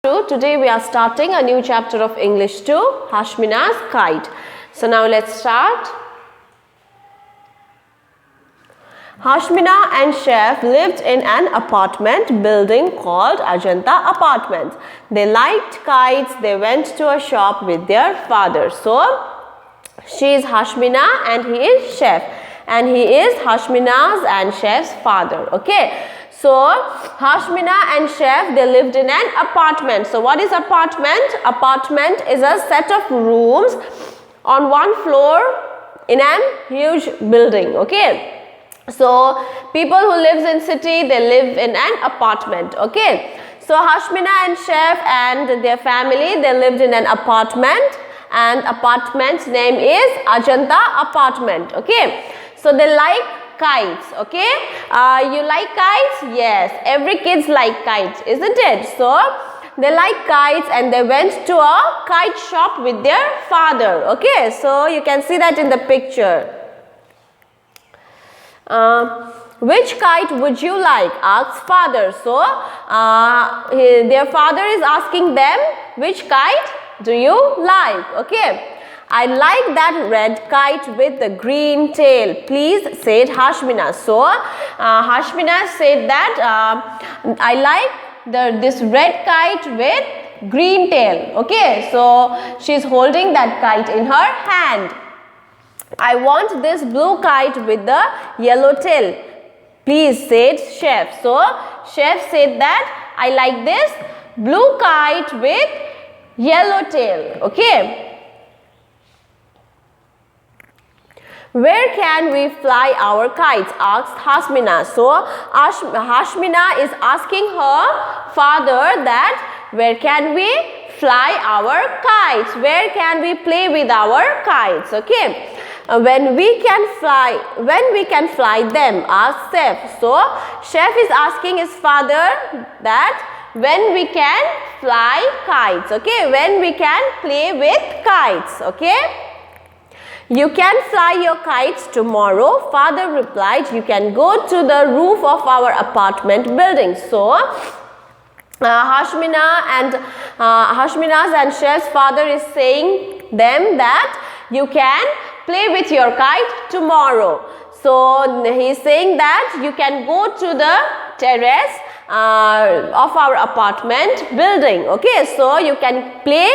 2. Today we are starting a new chapter of English 2, Hashmina's Kite. So now let's start. Hashmina and Chef lived in an apartment building called Ajanta Apartments. They liked kites. They went to a shop with their father. So she is Hashmina and he is Chef. And he is Hashmina's and Chef's father. Okay. So Hashmina and Chef, they lived in an apartment. So what is apartment? Apartment is a set of rooms on one floor in a huge building. Okay. So people who lives in city, they live in an apartment. Okay. So Hashmina and Chef and their family, they lived in an apartment, and apartment's name is Ajanta Apartment. Okay. So they like kites. Okay. You like kites? Yes. Every kids like kites, isn't it? So they like kites and they went to a kite shop with their father. Okay. So you can see that in the picture. Which kite would you like? Asks father. So their father is asking them, which kite do you like? Okay. I like that red kite with the green tail. Please, said Hashmina. So Hashmina said that I like this red kite with green tail. Okay. So she's holding that kite in her hand. I want this blue kite with the yellow tail. Please, said Chef. So Chef said that I like this blue kite with yellow tail. Okay. Where can we fly our kites? Asked Hashmina. So Hashmina is asking her father that where can we fly our kites? Where can we play with our kites? Okay. When we can fly them, asked Chef. So Chef is asking his father that when we can fly kites. Okay. When we can play with kites. Okay. You can fly your kites tomorrow, father replied. You can go to the roof of our apartment building. So Hashmina's and Chef's father is saying them that you can play with your kite tomorrow. So he is saying that you can go to the terrace of our apartment building. Okay, so you can play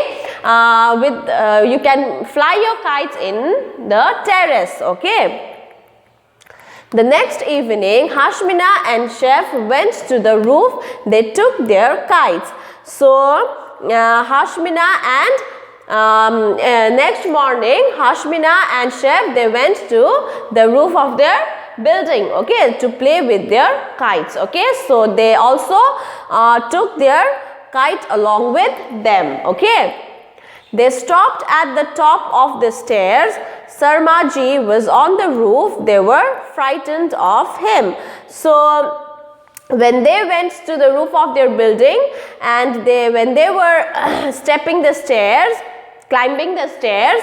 you can fly your kites in the terrace. Okay. The next evening, Hashmina and Chef went to the roof. They took their kites. So Hashmina and next morning, Hashmina and Chef, they went to the roof of their building, okay, to play with their kites. Okay, so they also took their kite along with them. Okay. They stopped at the top of the stairs. Sarmaji was on the roof. They were frightened of him. So when they went to the roof of their building and when they were stepping the stairs, climbing the stairs,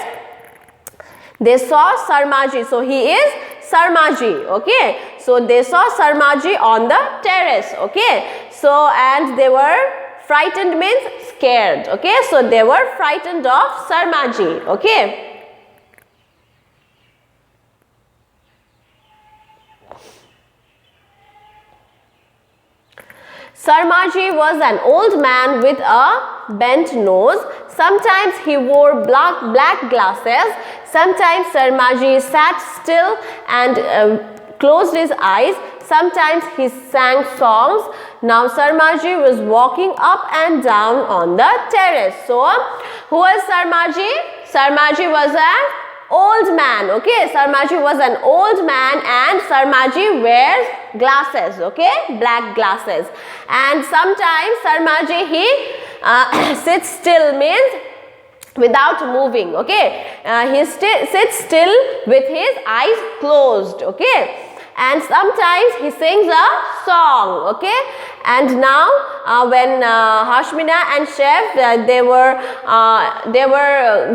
they saw Sarmaji. So he is Sarmaji. Okay. So they saw Sarmaji on the terrace. Okay. So and they were frightened means scared. Okay. So they were frightened of Sarmaji. Okay. Sarmaji was an old man with a bent nose. Sometimes he wore black glasses. Sometimes Sarmaji sat still and closed his eyes. Sometimes he sang songs. Now Sarmaji was walking up and down on the terrace. So who was Sarmaji? Sarmaji was an old man. Okay, Sarmaji was an old man and Sarmaji wears glasses. Okay, black glasses. And sometimes Sarmaji he sits still means without moving. Okay, he sits still with his eyes closed. Okay. And sometimes he sings a song. Okay. And now when Hashmina and Chef they were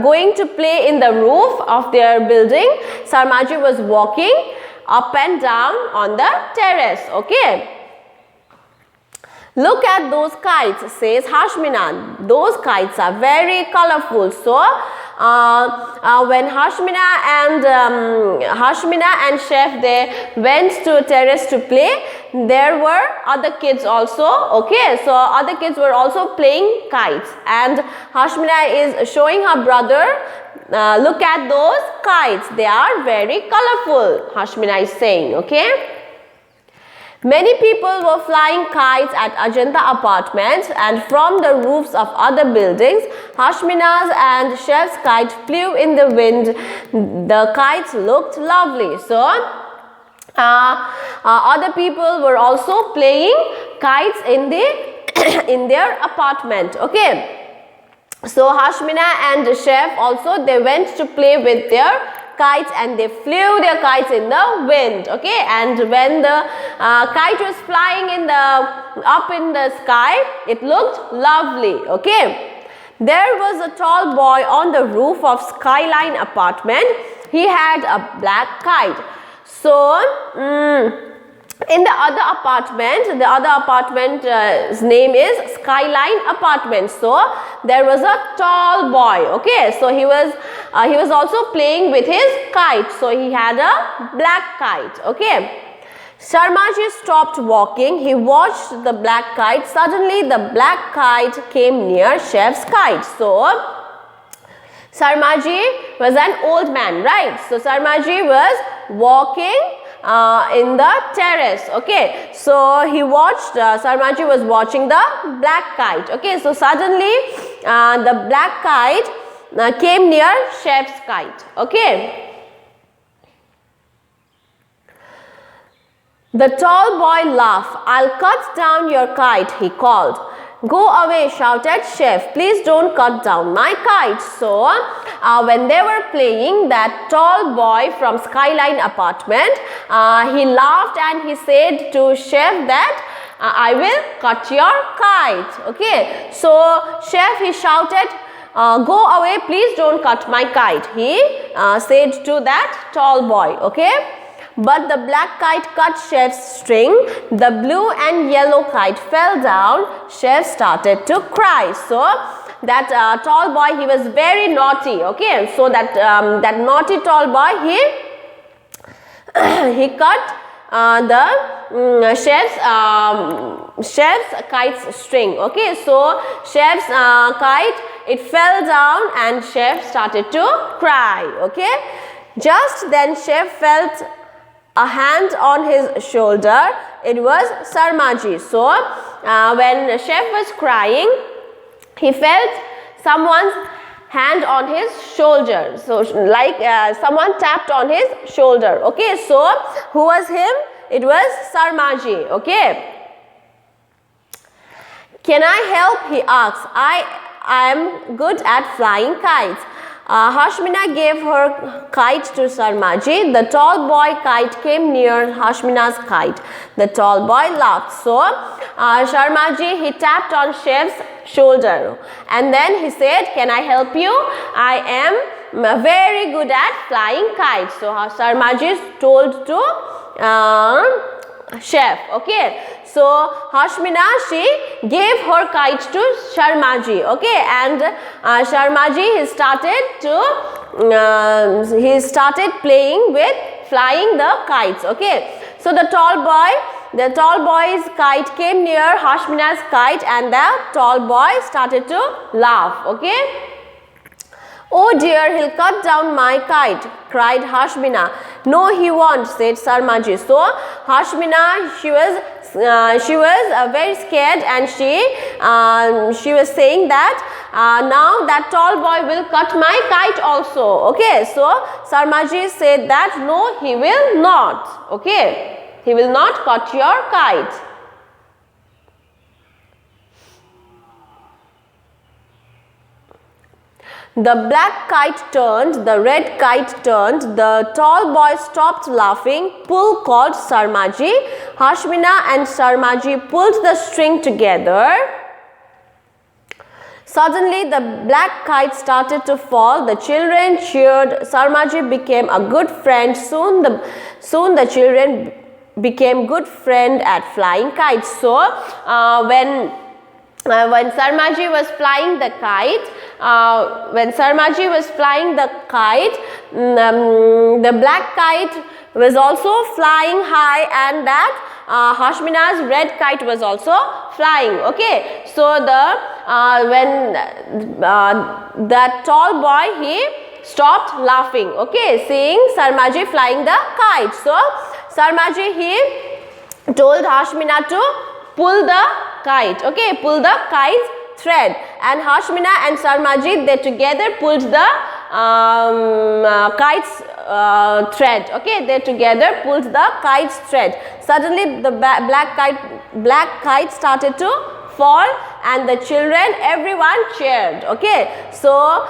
going to play in the roof of their building, Sarmaji was walking up and down on the terrace. Okay. Look at those kites, says Hashmina. Those kites are very colorful. So, when Hashmina and Chef, they went to terrace to play, there were other kids also. Okay, so other kids were also playing kites, and Hashmina is showing her brother, look at those kites, they are very colorful, Hashmina is saying. Okay. Many people were flying kites at Ajanta apartments, and from the roofs of other buildings, Hashmina's and Chef's kite flew in the wind. The kites looked lovely. So, other people were also playing kites in in their apartment. Okay. So, Hashmina and Chef also, they went to play with their kites, and they flew their kites in the wind. Okay, and when the kite was flying up in the sky, it looked lovely. Okay, there was a tall boy on the roof of Skyline apartment. He had a black kite. So in the other apartment's name is Skyline apartment. So there was a tall boy. Okay, so he was also playing with his kite. So he had a black kite. Okay. Sharmaji stopped walking. He watched the black kite. Suddenly the black kite came near Chef's kite. So Sharmaji was an old man, right? So Sharmaji was walking in the terrace. Okay, so he watched, Sharmaji was watching the black kite. Okay, so suddenly the black kite came near Chef's kite. Okay. The tall boy laughed. I'll cut down your kite, he called. Go away, shouted Chef. Please don't cut down my kite. So, when they were playing, that tall boy from Skyline apartment, he laughed and he said to Chef that I will cut your kite. Okay. So, Chef, he shouted, go away, please don't cut my kite. He said to that tall boy. Okay. But the black kite cut Chef's string. The blue and yellow kite fell down. Chef started to cry. So that tall boy, he was very naughty. Okay, so that naughty tall boy, he cut the Chef's kite's string. Okay, so Chef's kite, it fell down and Chef started to cry. Okay, just then Chef felt a hand on his shoulder. It was Sharmaji. So when Chef was crying, he felt someone's hand on his shoulder. So like someone tapped on his shoulder. Okay, so who was him? It was Sharmaji. Okay. Can I help? He asked. I am good at flying kites. Hashmina gave her kite to Sharmaji. The tall boy kite came near Hashmina's kite. The tall boy laughed. So Sharmaji, he tapped on Chef's shoulder and then he said, can I help you? I am very good at flying kites. So Sharmaji told to Chef. Okay, so Hashmina, she gave her kite to Sharmaji. Okay, and Sharmaji, he started playing with flying the kites. Okay, so the tall boy's kite came near Hashmina's kite and the tall boy started to laugh. Okay. Oh dear, he'll cut down my kite, cried Hashmina. No, he won't, said Sharmaji. So Hashmina, she was very scared and she was saying that now that tall boy will cut my kite also. Okay, so Sharmaji said that no, he will not. Okay, he will not cut your kite. The black kite turned, the red kite turned, the tall boy stopped laughing. Pull called Sharmaji. Hashmina and Sharmaji pulled the string together. Suddenly the black kite started to fall. The children cheered. Sharmaji became a good friend. Soon the children became good friend at flying kites. So when Sarmaji was flying the kite, the black kite was also flying high, and that Hashmina's red kite was also flying. Okay, so when that tall boy, he stopped laughing. Okay, seeing Sarmaji flying the kite. So Sarmaji, he told Hashmina to pull the kite. Okay, pull the kite thread, and Hashmina and Sarmaji, they together pulled the kite's thread. Okay, they together pulled the kite's thread. Suddenly the black kite started to fall, and the children, everyone cheered. Okay, so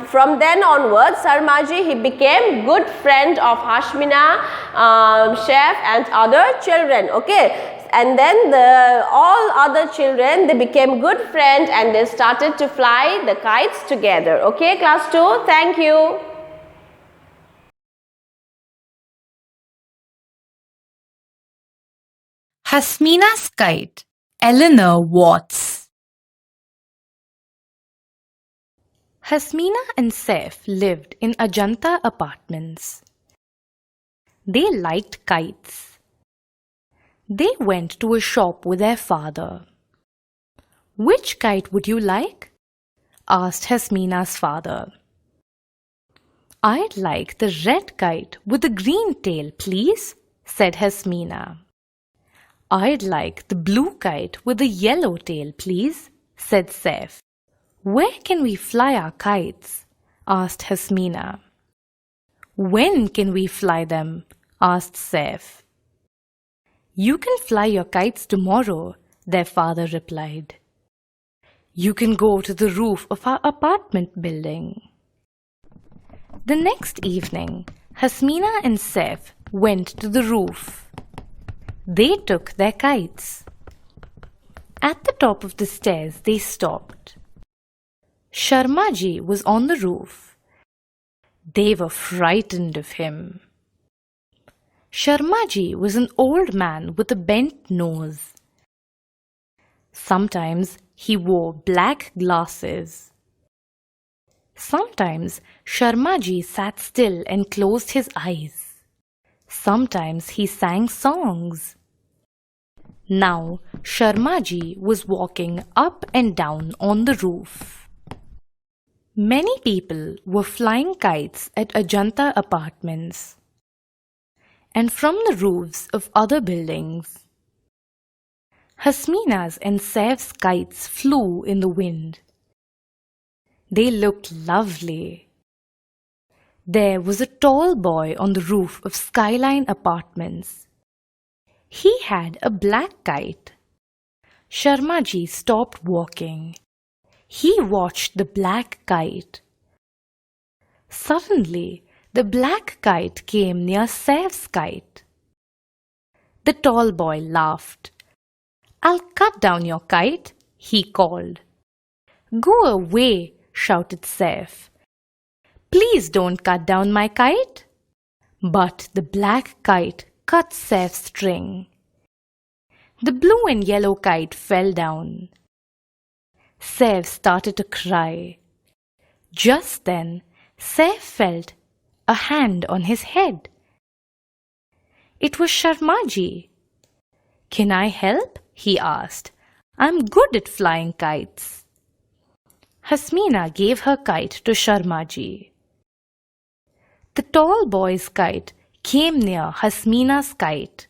from then onwards, Sarmaji, he became good friend of Hashmina, chef, and other children. Okay, and then all other children, they became good friends, and they started to fly the kites together. Okay, class 2, thank you. Hasmina's kite, Eleanor Watts. Hasmina and Saif lived in Ajanta apartments. They liked kites. They went to a shop with their father. "Which kite would you like?" asked Hasmina's father. "I'd like the red kite with the green tail, please," said Hasmina. "I'd like the blue kite with the yellow tail, please," said Saif. "Where can we fly our kites?" asked Hasmina. "When can we fly them?" asked Saif. "You can fly your kites tomorrow," their father replied. "You can go to the roof of our apartment building." The next evening, Hasmina and Saif went to the roof. They took their kites. At the top of the stairs, they stopped. Sharmaji was on the roof. They were frightened of him. Sharmaji was an old man with a bent nose. Sometimes he wore black glasses. Sometimes Sharmaji sat still and closed his eyes. Sometimes he sang songs. Now Sharmaji was walking up and down on the roof. Many people were flying kites at Ajanta apartments and from the roofs of other buildings. Hasmina's and Saif's kites flew in the wind. They looked lovely. There was a tall boy on the roof of Skyline Apartments. He had a black kite. Sharmaji stopped walking. He watched the black kite. Suddenly, the black kite came near Saif's kite. The tall boy laughed. "I'll cut down your kite," he called. "Go away," shouted Saif. "Please don't cut down my kite." But the black kite cut Saif's string. The blue and yellow kite fell down. Saif started to cry. Just then, Saif felt a hand on his head. It was Sharmaji. "Can I help?" he asked. "I'm good at flying kites." Hasmina gave her kite to Sharmaji. The tall boy's kite came near Hasmina's kite.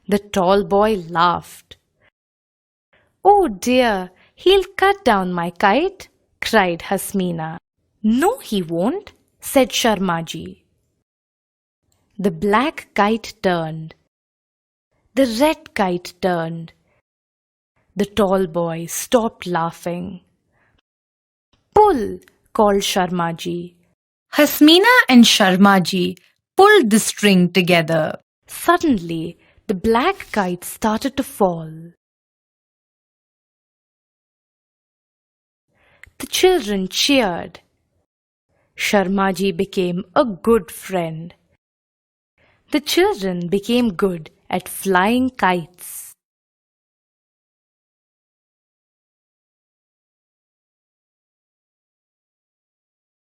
The tall boy laughed. "Oh dear, he'll cut down my kite," cried Hasmina. "No, he won't," said Sharmaji. The black kite turned. The red kite turned. The tall boy stopped laughing. "Pull," called Sharmaji. Hasmina and Sharmaji pulled the string together. Suddenly, the black kite started to fall. The children cheered. Sharmaji became a good friend. The children became good at flying kites.